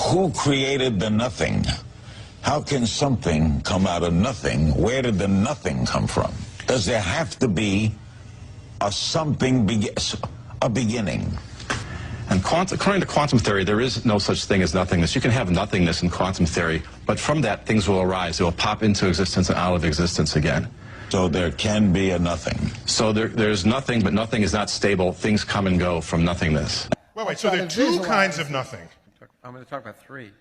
Who created the nothing? How can something come out of nothing? Where did the nothing come from? Does there have to be a something, a beginning? And according to quantum theory, there is no such thing as nothingness. You can have nothingness in quantum theory, but from that, things will arise. They will pop into existence and out of existence again. So there can be a nothing. So there's nothing, but nothing is not stable. Things come and go from nothingness. Wait, so there are two kinds of nothing. I'm going to talk about three.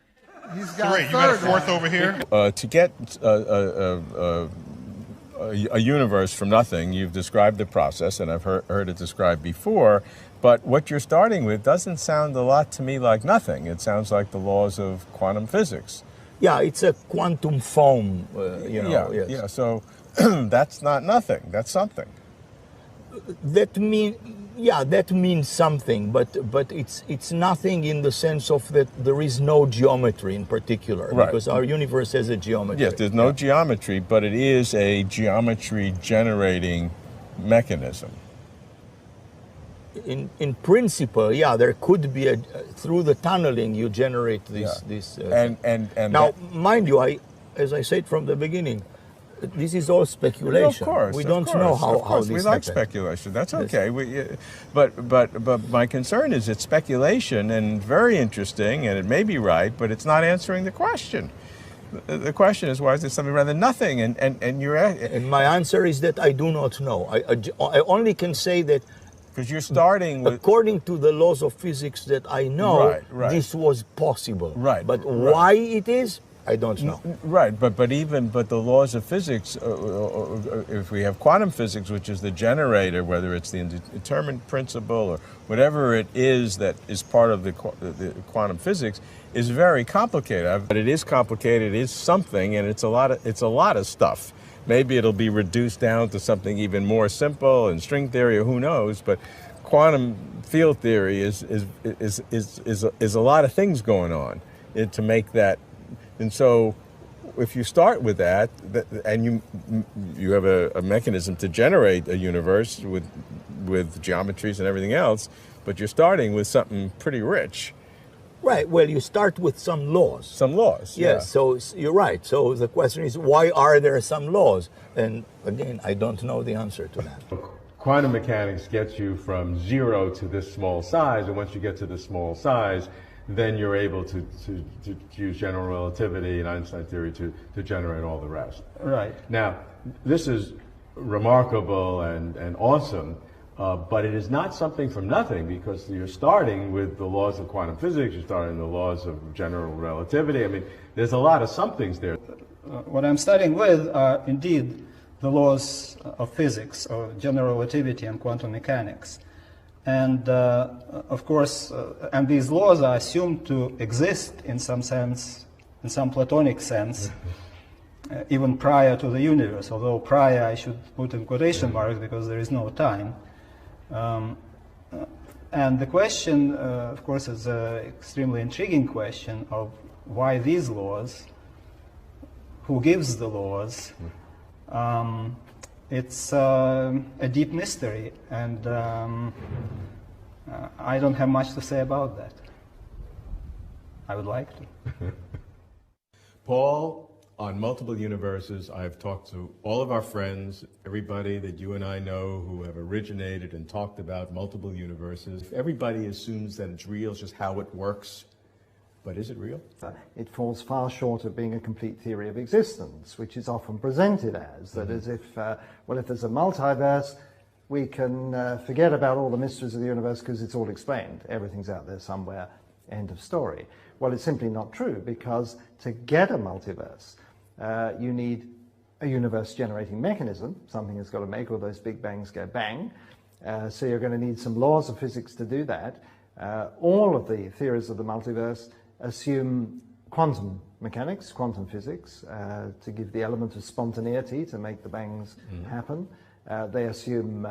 He's got three. You got a fourth over here? To get a universe from nothing, you've described the process, and I've heard it described before, but what you're starting with doesn't sound a lot to me like nothing. It sounds like the laws of quantum physics. Yeah, it's a quantum foam, Yeah, yes. yeah, so that's not nothing, that's something. That means something, but it's nothing in the sense of that there is no geometry in particular, right. Because our universe has a geometry. Yes, there's no geometry, but it is a geometry generating mechanism. In principle, yeah, there could be through the tunneling you generate this. Now, mind you, as I said from the beginning, this is all speculation. Of course, we don't know how this we like happened. speculation. That's okay. But my concern is it's speculation and very interesting, and it may be right, but it's not answering the question. The question is, why is there something rather than nothing? And you're and my answer is that I do not know. I only can say that. Because you're starting with... According to the laws of physics that I know, this was possible. Right. But why it is, I don't know. Right, but the laws of physics, if we have quantum physics, which is the generator, whether it's the indeterminate principle or whatever it is that is part of the quantum physics, is very complicated. But it is complicated, it is something, and it's a lot of stuff. Maybe it'll be reduced down to something even more simple in string theory, or who knows, but quantum field theory is a lot of things going on to make that. And so if you start with that, and you have a mechanism to generate a universe with geometries and everything else, but you're starting with something pretty rich. Right, well, you start with some laws. Some laws, yes, yeah. So you're right. So the question is, why are there some laws? And again, I don't know the answer to that. Quantum mechanics gets you from 0 to this small size, and once you get to this small size, then you're able to use general relativity and Einstein theory to generate all the rest. Right. Now, this is remarkable and awesome, but it is not something from nothing, because you're starting with the laws of quantum physics, you're starting the laws of general relativity. I mean, there's a lot of somethings there. What I'm starting with are indeed the laws of physics, of general relativity and quantum mechanics. And of course, and these laws are assumed to exist in some sense, in some Platonic sense, even prior to the universe, although prior I should put in quotation marks because there is no time. And the question, of course, is an extremely intriguing question of why these laws, who gives the laws. It's a deep mystery, and I don't have much to say about that. I would like to. Paul, on Multiple Universes, I've talked to all of our friends, everybody that you and I know who have originated and talked about multiple universes. Everybody assumes that it's real, it's just how it works. But is it real? It falls far short of being a complete theory of existence, which is often presented as, that as if, well, if there's a multiverse, we can forget about all the mysteries of the universe because it's all explained. Everything's out there somewhere, end of story. Well, it's simply not true, because to get a multiverse, you need a universe-generating mechanism. Something has got to make all those big bangs go bang. So you're going to need some laws of physics to do that. All of the theories of the multiverse assume quantum mechanics, quantum physics, to give the element of spontaneity to make the bangs happen. They assume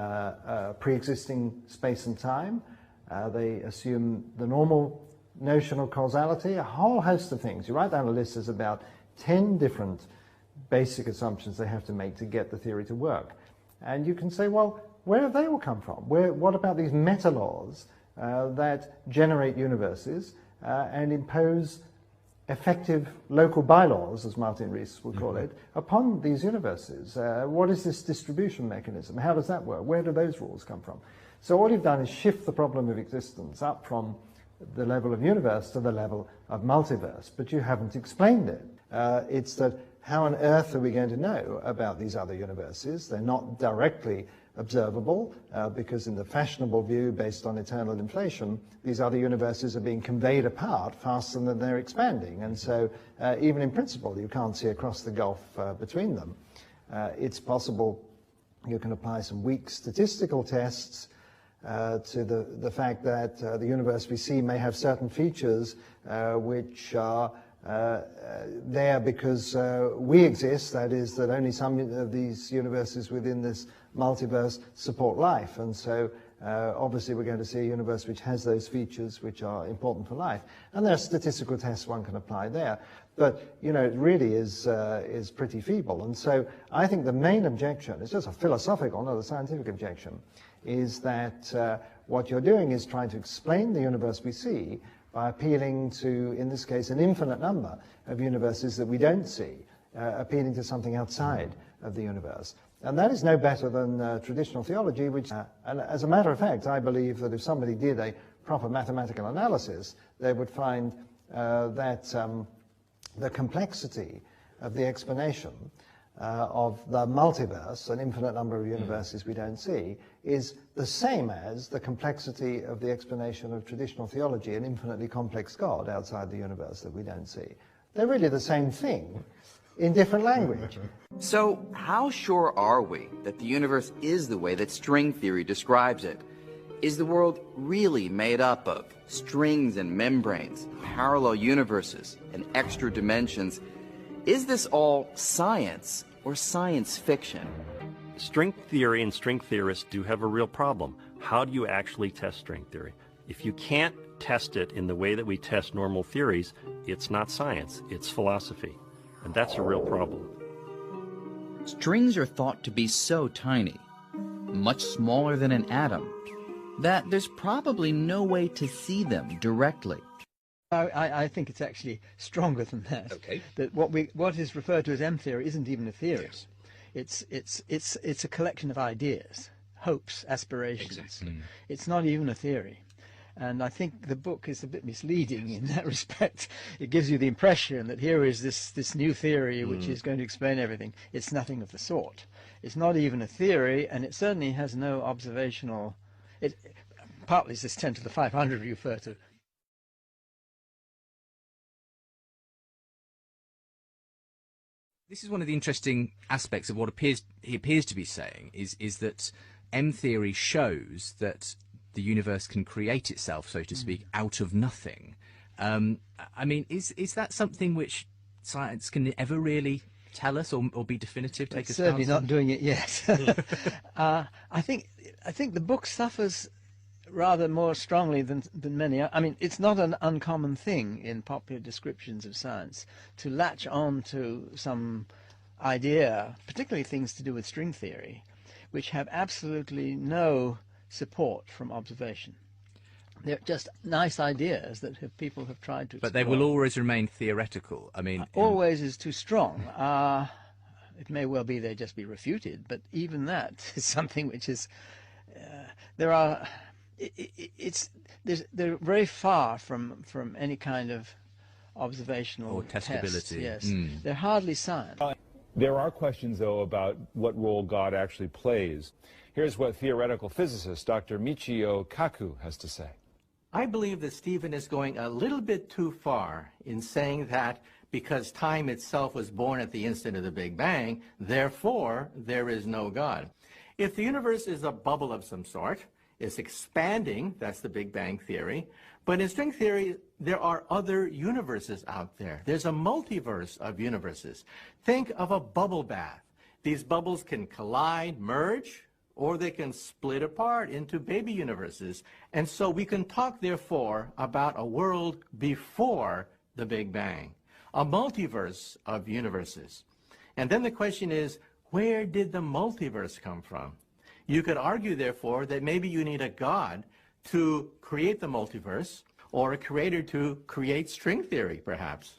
pre-existing space and time. They assume the normal notion of causality, a whole host of things. You write down a list, there's about 10 different basic assumptions they have to make to get the theory to work. And you can say, well, where have they all come from? What about these meta-laws that generate universes and impose effective local bylaws, as Martin Rees would call it, upon these universes. What is this distribution mechanism? How does that work? Where do those rules come from? So all you've done is shift the problem of existence up from the level of universe to the level of multiverse, but you haven't explained it. It's that how on earth are we going to know about these other universes? They're not directly observable because in the fashionable view based on eternal inflation, these other universes are being conveyed apart faster than they're expanding. And so even in principle, you can't see across the gulf between them. It's possible you can apply some weak statistical tests to the fact that the universe we see may have certain features which are there because we exist, that is, that only some of these universes within this multiverse support life, and so obviously we're going to see a universe which has those features which are important for life. And there are statistical tests one can apply there, but you know, it really is pretty feeble. And so I think the main objection, it's just a philosophical, not a scientific objection, is that what you're doing is trying to explain the universe we see by appealing to, in this case, an infinite number of universes that we don't see, appealing to something outside of the universe. And that is no better than traditional theology, which, and as a matter of fact, I believe that if somebody did a proper mathematical analysis, they would find that the complexity of the explanation of the multiverse, an infinite number of universes we don't see, is the same as the complexity of the explanation of traditional theology, an infinitely complex God outside the universe that we don't see. They're really the same thing in different language. So how sure are we that the universe is the way that string theory describes it? Is the world really made up of strings and membranes, parallel universes, and extra dimensions? Is this all science or science fiction? String theory and string theorists do have a real problem. How do you actually test string theory? If you can't test it in the way that we test normal theories, it's not science, it's philosophy. And that's a real problem. Strings are thought to be so tiny, much smaller than an atom, that there's probably no way to see them directly. I think it's actually stronger than that. Okay. That what is referred to as M theory isn't even a theory. Yes. It's a collection of ideas, hopes, aspirations. Exactly. It's not even a theory. And I think the book is a bit misleading in that respect. It gives you the impression that here is this new theory which is going to explain everything. It's nothing of the sort. It's not even a theory, and it certainly has no observational... partly it's this 10 to the 500 you refer to. This is one of the interesting aspects of what he appears to be saying, is that M theory shows that the universe can create itself, so to speak, out of nothing. I mean, is that something which science can ever really tell us or be definitive? Take us certainly not doing it yet. I think the book suffers rather more strongly than many. I mean, it's not an uncommon thing in popular descriptions of science to latch on to some idea, particularly things to do with string theory, which have absolutely no support from observation. They're just nice ideas that people have tried to explore. But they will always remain theoretical. I mean, always is too strong. It may well be they just be refuted, but even that is something which is they're very far from any kind of observational or testability. Tests, yes, they're hardly science. There are questions, though, about what role God actually plays. Here's what theoretical physicist Dr. Michio Kaku has to say. I believe that Stephen is going a little bit too far in saying that because time itself was born at the instant of the Big Bang, therefore there is no God. If the universe is a bubble of some sort, it's expanding, that's the Big Bang theory, but in string theory there are other universes out there. There's a multiverse of universes. Think of a bubble bath. These bubbles can collide, merge, or they can split apart into baby universes. And so we can talk, therefore, about a world before the Big Bang, a multiverse of universes. And then the question is, where did the multiverse come from? You could argue, therefore, that maybe you need a God to create the multiverse, or a creator to create string theory, perhaps.